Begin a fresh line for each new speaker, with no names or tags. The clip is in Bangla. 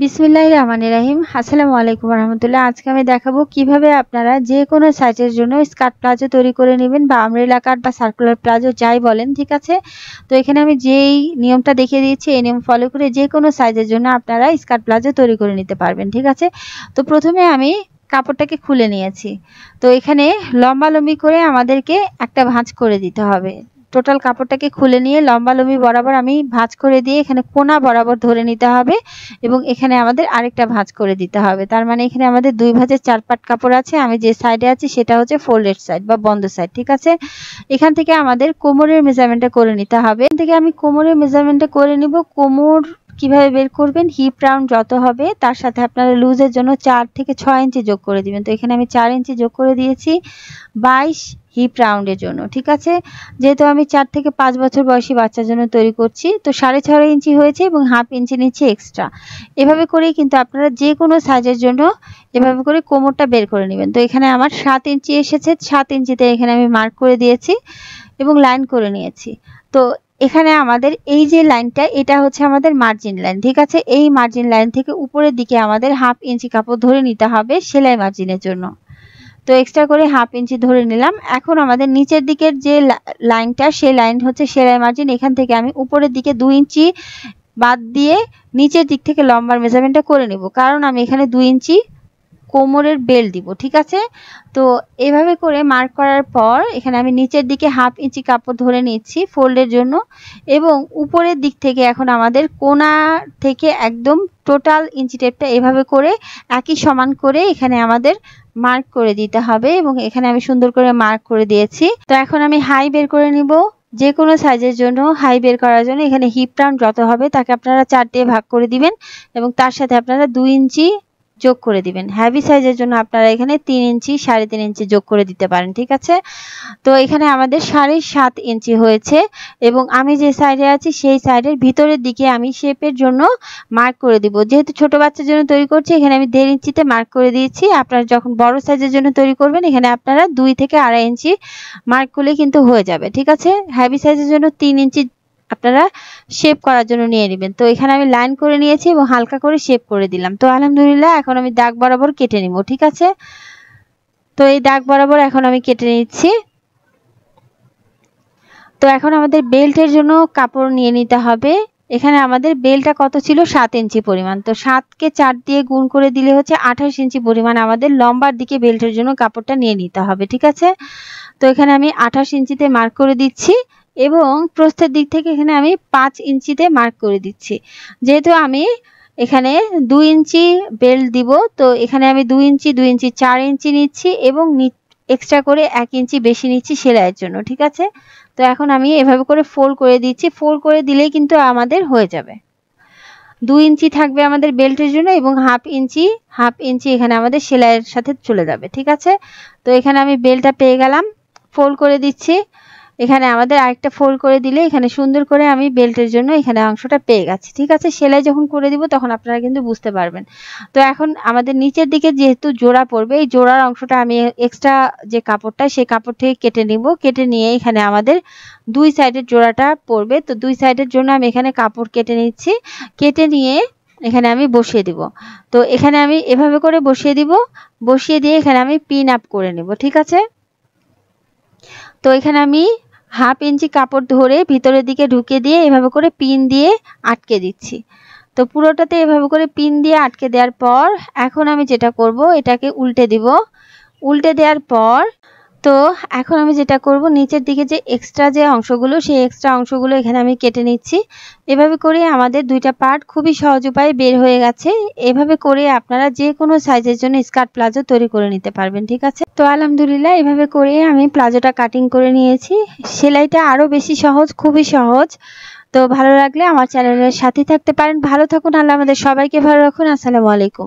বিসমিল্লাহির রহমানির রহিম। আসসালামু আলাইকুম রহমতুল্লাহ। আজকে আমি দেখাবো কিভাবে আপনারা যে কোনো সাইজের জন্য স্কার্ট প্লাজো তৈরি করে নেবেন, বা আমব্রেলা কাট বা সার্কুলার প্লাজো যাই বলেন, ঠিক আছে। তো এখানে আমি যেই নিয়মটা দেখিয়ে দিয়েছি এই নিয়ম ফলো করে যে কোনো সাইজের জন্য আপনারা স্কার্ট প্লাজো তৈরি করে নিতে পারবেন, ঠিক আছে। তো প্রথমে আমি কাপড়টাকে খুলে নিয়েছি। তো এখানে লম্বালম্বি করে আমাদেরকে একটা ভাঁজ করে দিতে হবে। টোটাল কাপড়টাকে খুলে নিয়ে লম্বালম্বি বরাবর আমি ভাঁজ করে দিয়ে এখানে কোনা বরাবর ধরে নিতে হবে, এবং এখানে আমাদের আরেকটা ভাঁজ করে দিতে হবে। তার মানে এখানে আমাদের দুই ভাঁজের 4 পাট কাপড় আছে। আমি যে সাইডে আছি সেটা হচ্ছে ফোল্ডেড সাইড বা বন্ধ সাইড, ঠিক আছে। এখান থেকে আমাদের কোমরের মেজারমেন্টটা করে নিতে হবে। এখান থেকে আমি কোমরের মেজারমেন্টটা করে নিব। কোমর কিভাবে বের করবেন, হিপ রাউন্ড যত হবে তার সাথে আপনারা লুজের জন্য 4 থেকে 6 ইঞ্চি যোগ করে দিবেন। তো এখানে আমি 4 ইঞ্চি যোগ করে দিয়েছি 22 হিপ রাউন্ডের জন্য, ঠিক আছে। যেহেতু আমি 4 থেকে 5 বছর বয়সী বাচ্চার জন্য তৈরি করছি, তো 6.5 ইঞ্চি হয়েছে এবং হাফ ইঞ্চি নিচ্ছি এক্সট্রা। এভাবে করেই কিন্তু আপনারা যে কোনো সাইজের জন্য এভাবে করে কোমরটা বের করে নেবেন। তো এখানে আমার 7 ইঞ্চি এসেছে, 7 ইঞ্চিতে এখানে আমি মার্ক করে দিয়েছি এবং লাইন করে নিয়েছি। তো এখানে আমাদের এই যে লাইনটা, এটা হচ্ছে আমাদের মার্জিন লাইন, ঠিক আছে। এই মার্জিন লাইন থেকে উপরের দিকে আমাদের হাফ ইঞ্চি কাপড় ধরে নিতে হবে সেলাই মার্জিনের জন্য। তো এক্সট্রা করে হাফ ইঞ্চি ধরে নিলাম। এখন আমাদের নিচের দিকের যে লাইনটা, সেই লাইন হচ্ছে সেলাই মার্জিন। এখান থেকে আমি উপরের দিকে 2 ইঞ্চি বাদ দিয়ে নিচের দিক থেকে লম্বার মেজারমেন্টটা করে নিব, কারণ আমি এখানে 2 ইঞ্চি কোমরের বেল্ট দিব, ঠিক আছে। তো এইভাবে করে মার্ক করার পর এখানে আমি নিচের দিকে হাফ ইঞ্চি কাপড় ধরে নিচ্ছি ফোল্ডের জন্য, এবং উপরের দিক থেকে এখন আমাদের কোণা থেকে একদম টোটাল ইঞ্চি টেপটা এভাবে করে একই সমান করে এখানে আমাদের মার্ক করে দিতে হবে, এবং এখানে আমি সুন্দর করে মার্ক করে দিয়েছি। তো এখন আমি হাই বের করে নিব। যে কোনো সাইজের জন্য হাই বের করার জন্য এখানে হিপ রাউন্ড যত হবে তাকে আপনারা 4 দিয়ে ভাগ করে দিবেন, এবং তার সাথে আপনারা 2 ইঞ্চি যোগ করে দিবেন। হেভি সাইজের জন্য আপনারা এখানে 3 ইঞ্চি 3.5 ইঞ্চি যোগ করে দিতে পারেন, ঠিক আছে। তো এখানে আমাদের 7.5 ইঞ্চি হয়েছে, এবং আমি যে সাইডে আছি সেই সাইডের ভিতরের দিকে আমি শেপের জন্য মার্ক করে দিব। যেহেতু ছোট বাচ্চার জন্য তৈরি করছি এখানে আমি 1.5 ইঞ্চিতে মার্ক করে দিয়েছি। আপনারা যখন বড় সাইজের জন্য তৈরি করবেন এখানে আপনারা 2 থেকে 2.5 ইঞ্চি মার্ক করলে কিন্তু হয়ে যাবে, ঠিক আছে। হেভি সাইজের জন্য 3 ইঞ্চি আপনারা শেপ করার জন্য নিয়ে নেবেন। তো এখানে আমি লাইন করে নিয়েছি এবং হালকা করে শেপ করে দিলাম। তো আলহামদুলিল্লাহ এখন আমি দাগ বরাবর কেটে নিব, ঠিক আছে। তো এই দাগ বরাবর এখন আমি কেটে নিচ্ছি। তো এখন আমাদের বেল্টের জন্য কাপড় নিয়ে নিতে হবে। এখানে আমাদের বেল্টটা কত ছিল, 7 ইঞ্চি পরিমাণ। তো 7 কে 4 দিয়ে গুণ করে দিলে হচ্ছে 28 ইঞ্চি পরিমাণ আমাদের লম্বার দিকে বেল্টের জন্য কাপড়টা নিয়ে নিতে হবে, ঠিক আছে। তো এখানে আমি 28 ইঞ্চিতে মার্ক করে দিচ্ছি, এবং প্রস্থের দিক থেকে এখানে আমি 5 ইঞ্চিতে মার্ক করে দিচ্ছি। যেহেতু আমি এখানে 2 ইঞ্চি বেল্ট দিব, তো এখানে আমি 2 ইঞ্চি 2 ইঞ্চি 4 ইঞ্চি নিচ্ছি, এবং এক্সট্রা করে 1 ইঞ্চি বেশি নিচ্ছি সেলাইয়ের জন্য, ঠিক আছে। তো এখন আমি এভাবে করে ফোল্ড করে দিচ্ছি। ফোল্ড করে দিলেই কিন্তু আমাদের হয়ে যাবে। 2 ইঞ্চি থাকবে আমাদের বেল্টের জন্য, এবং হাফ ইঞ্চি এখানে আমাদের সেলাইয়ের সাথে চলে যাবে, ঠিক আছে। তো এখানে আমি বেল্টটা পেয়ে গেলাম, ফোল্ড করে দিচ্ছি। এখানে আমাদের আরেকটা ফোল্ড করে দিলে এখানে সুন্দর করে আমি বেল্টের জন্য এখানে অংশটা পেয়ে গেছি, ঠিক আছে। সেলাই যখন করে দিব তখন আপনারা কিন্তু বুঝতে পারবেন। তো এখন আমাদের নিচের দিকে যেহেতু জোড়া পড়বে, এই জোড়ার অংশটা আমি এক্সট্রা যে কাপড়টা সেই কাপড় থেকে কেটে নিব। কেটে নিয়ে এখানে আমাদের 2 সাইডের জোড়াটা পড়বে। তো 2 সাইডের জন্য আমি এখানে কাপড় কেটে নিচ্ছি। কেটে নিয়ে এখানে আমি বসিয়ে দিব। তো এখানে আমি এভাবে করে বসিয়ে দিব। বসিয়ে দিয়ে এখানে আমি পিন আপ করে নিব, ঠিক আছে। তো এখানে আমি হাফ ইঞ্চি কাপড় ধরে ভিতরের দিকে ঢুকে দিয়ে এভাবে করে পিন দিয়ে আটকে দিচ্ছি। তো পুরোটাতে এভাবে করে পিন দিয়ে আটকে দেওয়ার পর এখন আমি যেটা করব, এটাকে উল্টে দিব। উল্টে দেওয়ার পর তো এখন আমি যেটা করব, নিচের দিকে যে এক্সট্রা যে অংশগুলো সেই এক্সট্রা অংশগুলো এখানে আমি কেটে নিচ্ছি। এভাবে করে আমাদের দুইটা পার্ট খুবই সহজ উপায়ে বের হয়ে গেছে। এভাবে করে আপনারা যে কোনো সাইজের জন্য স্কার্ট প্লাজো তৈরি করে নিতে পারবেন, ঠিক আছে। তো আলহামদুলিল্লাহ এভাবে করে আমি প্লাজোটা কাটিং করে নিয়েছি। সেলাইটা আরো বেশি সহজ, খুবই সহজ। তো ভালো লাগলে আমার চ্যানেলের সাথে থাকতে পারেন। ভালো থাকুন, আল্লাহ আমাদের সবাইকে ভালো রাখুন। আসসালামু আলাইকুম।